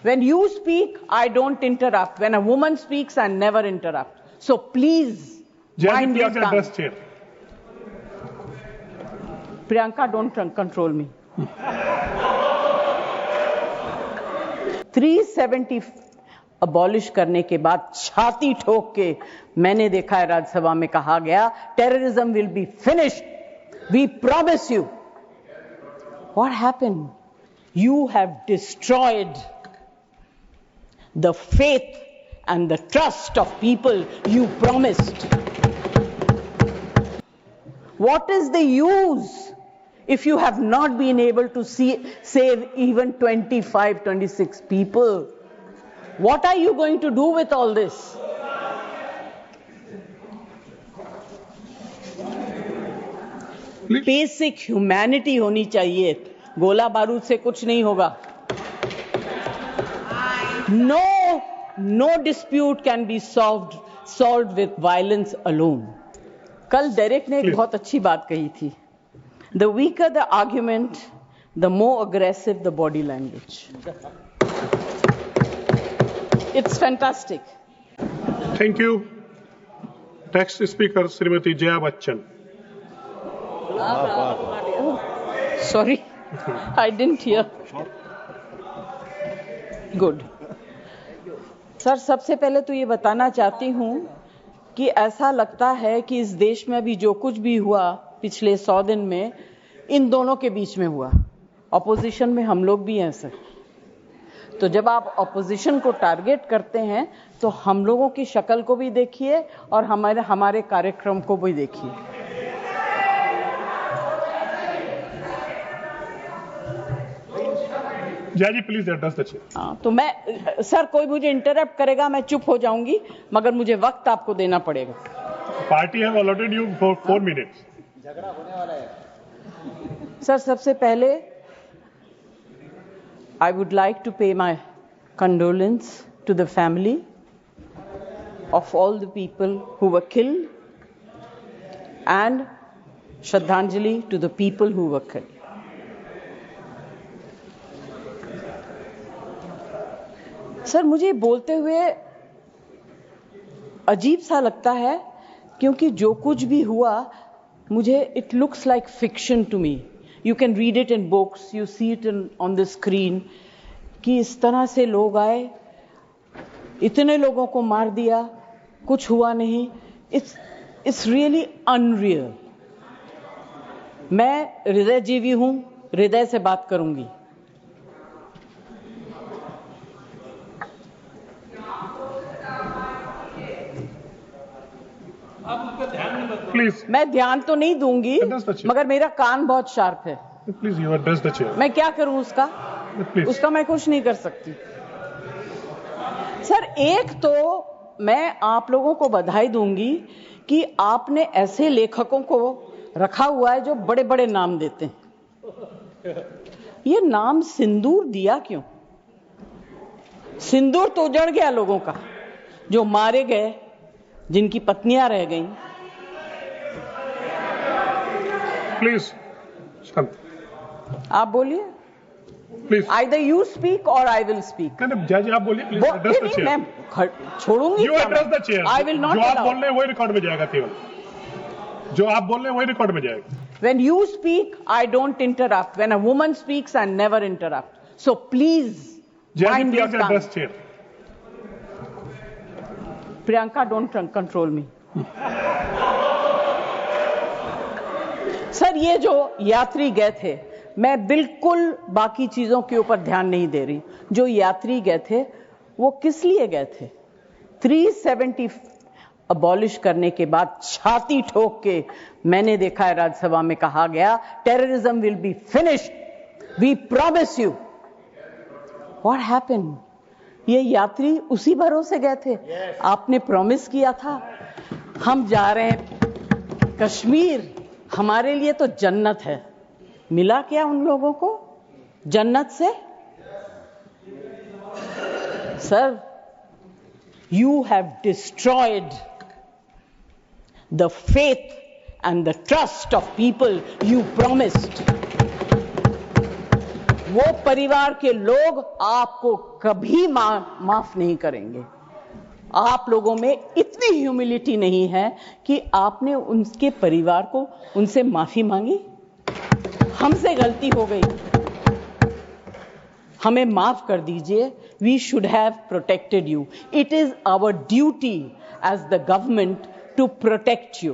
When you speak, I don't interrupt. When a woman speaks, I never interrupt. So please, mind your tongue. Address chair. Priyanka, don't control me. 370 abolish करने के बाद छाती ठोक के मैंने देखा है राज्यसभा में कहा गया, terrorism will be finished, we promise you. What happened? You have destroyed the faith and the trust of people you promised. What is the use if you have not been able to save even 25, 26 people? What are you going to do with all this? Basic humanity होनी चाहिए. गोला बारूद से कुछ नहीं होगा. No dispute can be solved with violence alone. कल Derek ने एक बहुत अच्छी बात कही थी. The weaker the argument, the more aggressive the body language. It's fantastic. Thank you. Next speaker, Srimati Jaya Bachchan. Sorry, I didn't hear. Good. Sir, सबसे पहले तो ये बताना चाहती हूं कि ऐसा लगता है कि इस देश में अभी जो कुछ भी हुआ पिछले 100 दिन में, इन दोनों के बीच में हुआ. ऑपोजिशन में हम लोग भी हैं सर. तो जब आप ऑपोजिशन को टारगेट करते हैं तो हम लोगों की शक्ल को भी देखिए और हमारे कार्यक्रम को भी देखिए. जी प्लीज एड्रेस द चेयर. तो मैं सर, कोई मुझे इंटरप्ट करेगा मैं चुप हो जाऊंगी, मगर मुझे वक्त आपको देना पड़ेगा. Party have allotted you for 4 minutes. झगड़ा होने वाला है. सर, सबसे पहले I would like to pay my condolence to the family of all the people who were killed and Shraddhanjali to the people who were killed. Sir, मुझे बोलते हुए अजीब सा लगता है क्योंकि जो कुछ भी हुआ मुझे it looks like fiction to me. You can read it in books, you see it on the screen, कि इस तरह से लोग आए, इतने लोगों को मार दिया, कुछ हुआ नहीं. It's really unreal. मैं हृदय जीवी हूं, हृदय से बात करूंगी. प्लीज. मैं ध्यान तो नहीं दूंगी, मगर मेरा कान बहुत शार्प है. Please you address the chair. मैं क्या करूं उसका? Please. उसका मैं कुछ नहीं कर सकती. सर, एक तो मैं आप लोगों को बधाई दूंगी कि आपने ऐसे लेखकों को रखा हुआ है जो बड़े बड़े नाम देते हैं. ये नाम सिंदूर दिया क्यों? सिंदूर तो उजड़ गया लोगों का, जो मारे गए, जिनकी पत्नियां रह गईं. प्लीज आप बोलिए. Please. Either you speak or I will speak. नहीं, जज आप बोलिए. Please address the chair. मैं छोड़ूंगी. You address the chair. I will not जो आप allow. बोल रहे हैं वही रिकॉर्ड में जाएगा. केवल जो आप बोल रहे हैं वही रिकॉर्ड में जाएगा. When you speak, I don't interrupt. When a woman speaks, I never interrupt. So please, mind your tongue. Address chair. Priyanka, don't control me. Sir, ये जो यात्री गए थे, मैं बिल्कुल बाकी चीजों के ऊपर ध्यान नहीं दे रही. जो यात्री गए थे वो किस लिए गए थे? 370 अबॉलिश करने के बाद छाती ठोक के मैंने देखा है राज्यसभा में कहा गया, terrorism will be finished, we promise you. What happened? ये यात्री उसी भरोसे गए थे. आपने प्रॉमिस किया था हम जा रहे हैं कश्मीर, हमारे लिए तो जन्नत है. मिला क्या उन लोगों को जन्नत से? Sir, you have destroyed the faith and the trust of people you promised. वो परिवार के लोग आपको कभी माफ नहीं करेंगे। आप लोगों में इतनी ह्यूमिलिटी नहीं है कि आपने उनके परिवार को उनसे माफी मांगी। हमसे गलती हो गई, हमें माफ कर दीजिए। We should have protected you. It is our duty as the government to protect you.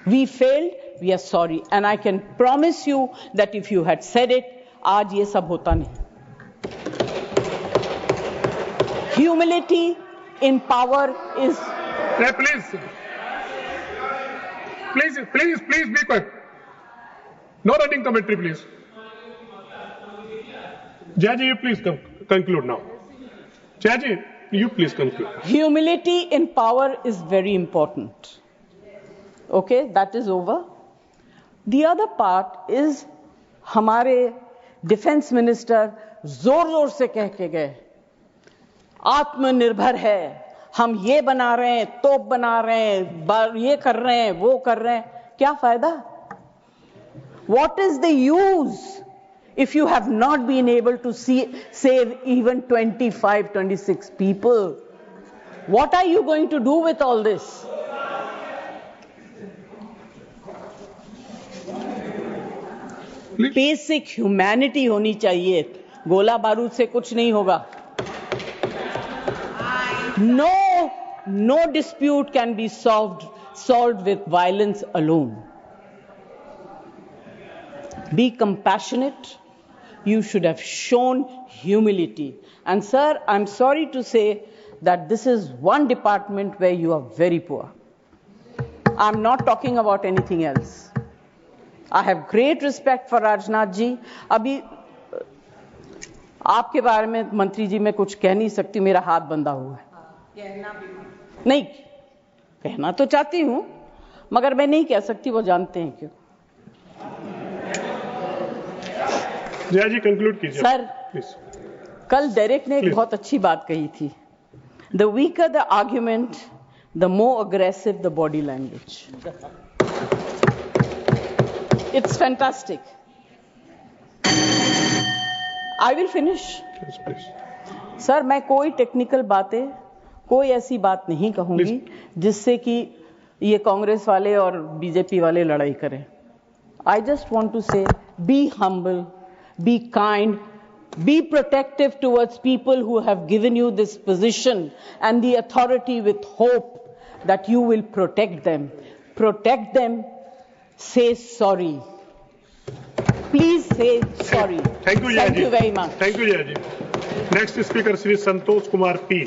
We failed, we are sorry, and I can promise you that if you had said it, आज ये सब होता नहीं। Humility in power is. Please be quiet. No running commentary, please. Jayaji, you please conclude now. Jayaji, you please conclude. Humility in power is very important. Okay, that is over. The other part is हमारे defence minister जोर जोर से कह के गए आत्मनिर्भर है, हम ये बना रहे हैं, तोप बना रहे हैं, ये कर रहे हैं, वो कर रहे हैं। क्या फायदा? What is the use if you have not been able to save even 26 people? What are you going to do with all this? Basic humanity होनी चाहिए। गोला बारूद से कुछ नहीं होगा। No dispute can be solved with violence alone. Be compassionate. You should have shown humility. And sir, I'm sorry to say that this is one department where you are very poor. I'm not talking about anything else. I have great respect for Rajnath ji. अभी आपके बारे में मंत्री जी मैं कुछ कह नहीं सकती, मेरा हाथ बंधा हुआ है। नहीं कहना तो चाहती हूं मगर मैं नहीं कह सकती, वो जानते हैं क्यों। जया जी कंक्लूड कीजिए सर प्लीज। कल डेरेक ने एक बहुत अच्छी बात कही थी, the weaker the argument the more aggressive the body language. It's fantastic. I will finish. Sir मैं कोई टेक्निकल बातें, कोई ऐसी बात नहीं कहूंगी जिससे कि ये कांग्रेस वाले और बीजेपी वाले लड़ाई करें। आई जस्ट वांट टू से be humble, be kind, be protective towards people who have given you this position and the authority, with hope that you will protect them. Protect them. Say sorry. Please say sorry. Thank you, Thank you very much. Thank you, Jaya ji. Next speaker, Shri Santosh Kumar P.